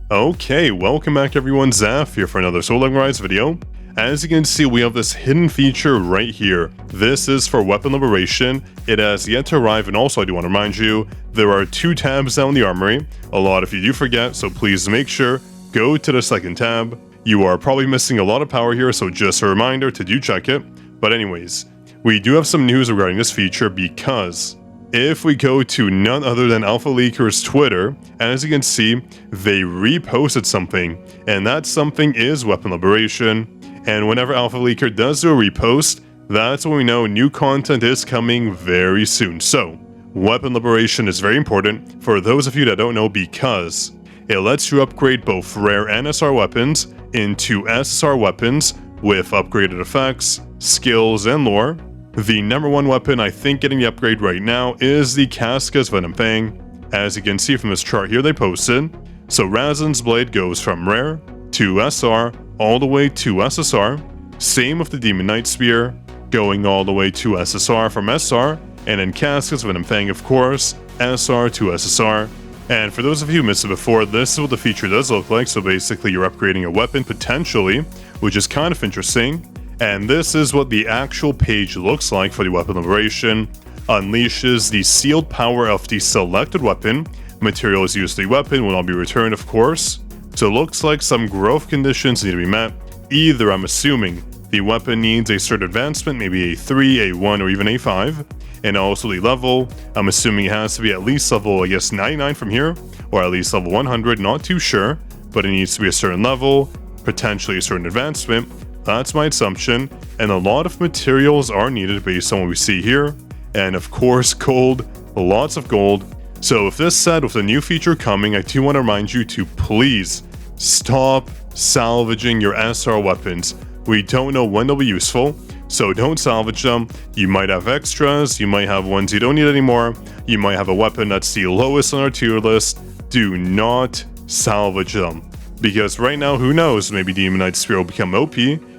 Okay, welcome back everyone, Zaf here for another Soul Rise video. As you can see, we have this hidden feature right here. This is for weapon liberation. It has yet to arrive, and also I do want to remind you, there are 2 tabs down in the armory. A lot of you do forget, so please make sure, go to the second tab. You are probably missing a lot of power here, so just a reminder to do check it. But anyways, we do have some news regarding this feature because if we go to none other than Alpha Leaker's Twitter, as you can see, they reposted something, and that something is weapon liberation. And whenever Alpha Leaker does do a repost, that's when we know new content is coming very soon. So, weapon liberation is very important for those of you that don't know because it lets you upgrade both rare and SR weapons into SSR weapons with upgraded effects, skills, and lore. The number 1 weapon I think getting the upgrade right now is the Casca's Venom Fang. As you can see from this chart here they posted, so Razen's Blade goes from rare to SR all the way to SSR. Same with the Demon Knight Spear, going all the way to SSR from SR, and then Casca's Venom Fang of course, SR to SSR. And for those of you who missed it before, this is what the feature does look like. So basically you're upgrading a weapon potentially, which is kind of interesting. And this is what the actual page looks like for the weapon liberation. Unleashes the sealed power of the selected weapon. Materials used to the weapon will not be returned, of course. So it looks like some growth conditions need to be met. Either, I'm assuming, the weapon needs a certain advancement, maybe a 3, a 1, or even a 5. And also the level, I'm assuming it has to be at least level, 99 from here, or at least level 100, not too sure. But it needs to be a certain level, potentially a certain advancement. That's my assumption, and a lot of materials are needed based on what we see here. And of course, gold, lots of gold. So with this said, with the new feature coming, I do want to remind you to please stop salvaging your SR weapons. We don't know when they'll be useful, so don't salvage them. You might have extras, you might have ones you don't need anymore, you might have a weapon that's the lowest on our tier list. Do not salvage them. Because right now, who knows, maybe Demon Knight Spear will become OP,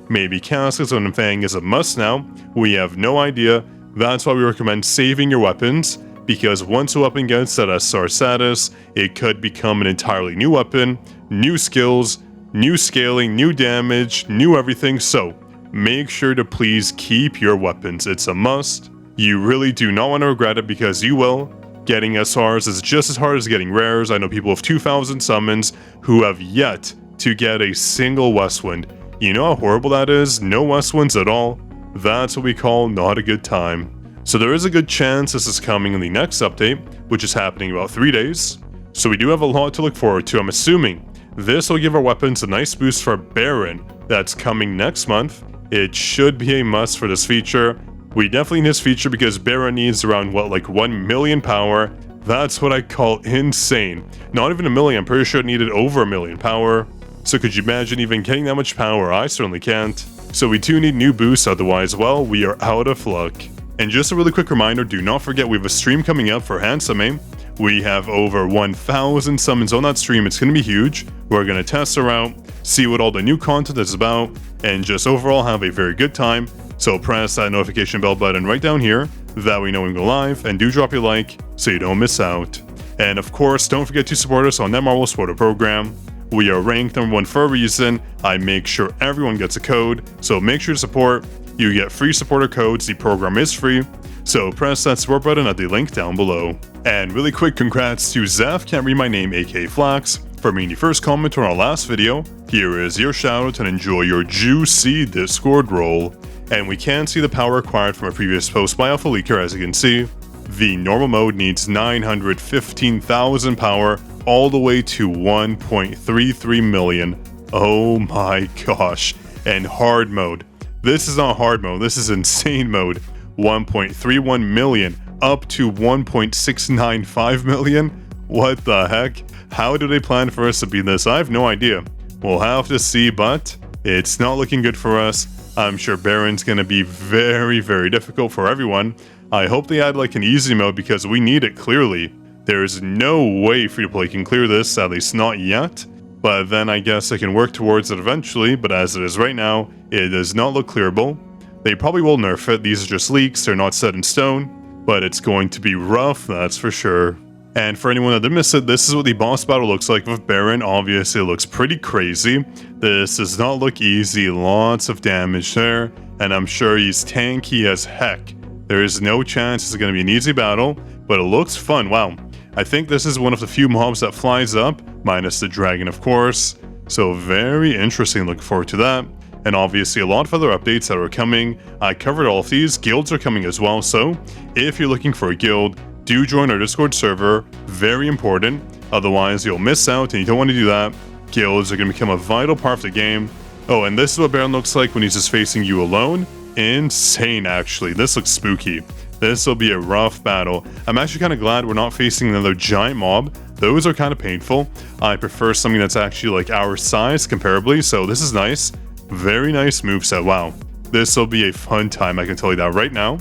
maybe Casca's Venom Fang is a must now, we have no idea. That's why we recommend saving your weapons, because once a weapon gets that SR status, it could become an entirely new weapon, new skills, new scaling, new damage, new everything, so make sure to please keep your weapons, it's a must. You really do not want to regret it because you will. Getting SRs is just as hard as getting rares. I know people with 2,000 summons who have yet to get a single Westwind. You know how horrible that is? No Westwinds at all. That's what we call not a good time. So there is a good chance this is coming in the next update, which is happening in about 3 days. So we do have a lot to look forward to. I'm assuming this will give our weapons a nice boost for Baran that's coming next month. It should be a must for this feature. We definitely need this feature because Baran needs around, 1 million power. That's what I call insane. Not even a million, I'm pretty sure it needed over 1 million power. So could you imagine even getting that much power? I certainly can't. So we do need new boosts, otherwise, well, we are out of luck. And just a really quick reminder, do not forget we have a stream coming up for Handsome. We have over 1,000 summons on that stream, it's going to be huge. We're going to test her out, see what all the new content is about, and just overall have a very good time. So press that notification bell button right down here, that we know when we go live, and do drop your like so you don't miss out. And of course, don't forget to support us on Netmarble Supporter Program. We are ranked number 1 for a reason. I make sure everyone gets a code, so make sure to support. You get free supporter codes, the program is free, so press that support button at the link down below. And really quick congrats to Zaf Can't Read My Name aka Flax for being the first comment on our last video. Here is your shoutout and enjoy your juicy Discord role. And we can see the power acquired from a previous post by Alpha Leaker, as you can see. The normal mode needs 915,000 power all the way to 1.33 million. Oh my gosh. And hard mode. This is not hard mode, this is insane mode. 1.31 million up to 1.695 million? What the heck? How do they plan for us to beat this? I have no idea. We'll have to see, but it's not looking good for us. I'm sure Baran's gonna be very, very difficult for everyone. I hope they add an easy mode because we need it clearly. There's no way free-to-play can clear this, at least not yet. But then I guess I can work towards it eventually, but as it is right now, it does not look clearable. They probably will nerf it, these are just leaks, they're not set in stone. But it's going to be rough, that's for sure. And for anyone that did miss it, this is what the boss battle looks like with Baran. Obviously, it looks pretty crazy. This does not look easy. Lots of damage there. And I'm sure he's tanky as heck. There is no chance it's going to be an easy battle, but it looks fun. Wow. I think this is one of the few mobs that flies up, minus the dragon, of course. So very interesting. Looking forward to that. And obviously a lot of other updates that are coming. I covered all of these. Guilds are coming as well. So if you're looking for a guild, do join our Discord server. Very important. Otherwise, you'll miss out and you don't want to do that. Guilds are going to become a vital part of the game. Oh, and this is what Baran looks like when he's just facing you alone. Insane, actually. This looks spooky. This will be a rough battle. I'm actually kind of glad we're not facing another giant mob. Those are kind of painful. I prefer something that's actually like our size comparably, so this is nice. Very nice moveset. Wow. This will be a fun time, I can tell you that right now.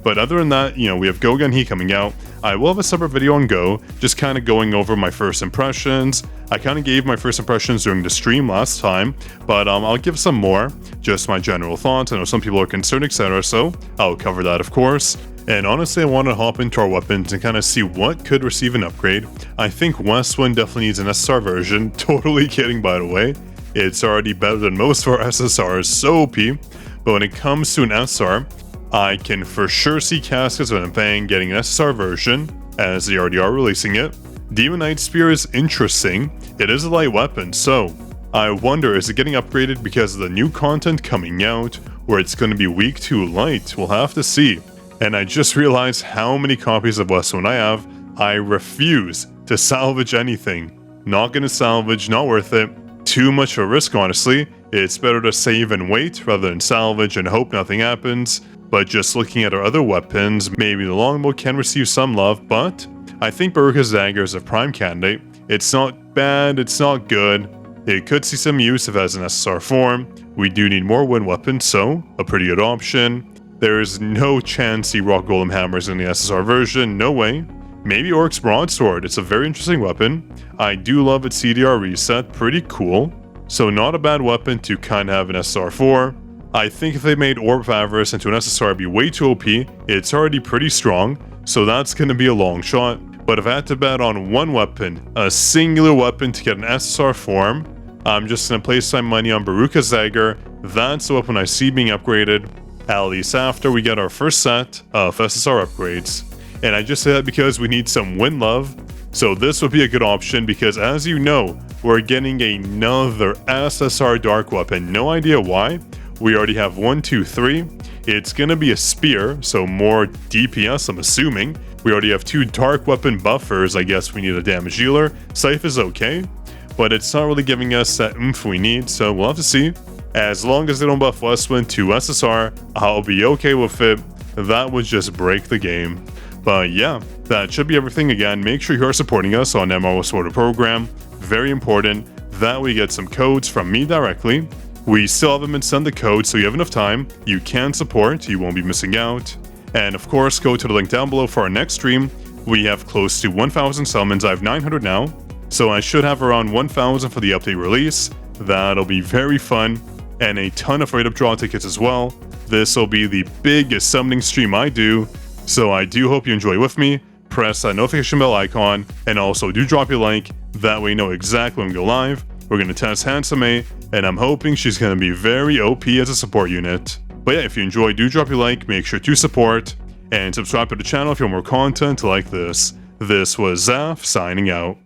But other than that, you know, we have Gogan He coming out. I will have a separate video on Go, just kind of going over my first impressions. I kind of gave my first impressions during the stream last time, but I'll give some more, just my general thoughts. I know some people are concerned, etc., so I'll cover that, of course. And honestly, I want to hop into our weapons and kind of see what could receive an upgrade. I think Westwind definitely needs an SSR version. Totally kidding, by the way. It's already better than most of our SSRs, so OP. But when it comes to an SR, I can for sure see Caskets and Fang getting an SSR version, as they already are releasing it. Demon Knight Spear is interesting. It is a light weapon, so I wonder, is it getting upgraded because of the new content coming out, or it's going to be weak to light? We'll have to see. And I just realized how many copies of Westwind I have. I refuse to salvage anything. Not going to salvage, not worth it. Too much of a risk, honestly. It's better to save and wait rather than salvage and hope nothing happens. But just looking at our other weapons, maybe the longbow can receive some love, but I think Baruka's Dagger is a prime candidate. It's not bad, it's not good. It could see some use if it has an SSR form. We do need more wind weapons, so a pretty good option. There is no chance the Rock Golem Hammer is in the SSR version, no way. Maybe Orc's Broadsword, it's a very interesting weapon. I do love its CDR reset, pretty cool. So not a bad weapon to kind of have an SSR for. I think if they made Orb of Avarice into an SSR, it'd be way too OP. It's already pretty strong, so that's going to be a long shot. But if I had to bet on one weapon, a singular weapon to get an SSR form, I'm just going to place my money on Baruka's Dagger. That's the weapon I see being upgraded, at least after we get our first set of SSR upgrades. And I just say that because we need some win love. So this would be a good option because, as you know, we're getting another SSR Dark Weapon. No idea why. We already have 1, 2, 3. It's going to be a spear, so more DPS, I'm assuming. We already have 2 dark weapon buffers. I guess we need a damage dealer. Scythe is okay, but it's not really giving us that oomph we need, so we'll have to see. As long as they don't buff Westwind to SSR, I'll be okay with it. That would just break the game. But yeah, that should be everything. Again, make sure you are supporting us on MMO Supporter Program. Very important that we get some codes from me directly. We still haven't been sent the code, so you have enough time. You can support, you won't be missing out. And of course, go to the link down below for our next stream. We have close to 1,000 summons. I have 900 now, so I should have around 1,000 for the update release. That'll be very fun, and a ton of rate-up draw tickets as well. This will be the biggest summoning stream I do, so I do hope you enjoy with me. Press that notification bell icon, and also do drop your like. That way you know exactly when we go live. We're going to test Handsome A, and I'm hoping she's going to be very OP as a support unit. But yeah, if you enjoy, do drop your like, make sure to support, and subscribe to the channel if you want more content like this. This was Zaf signing out.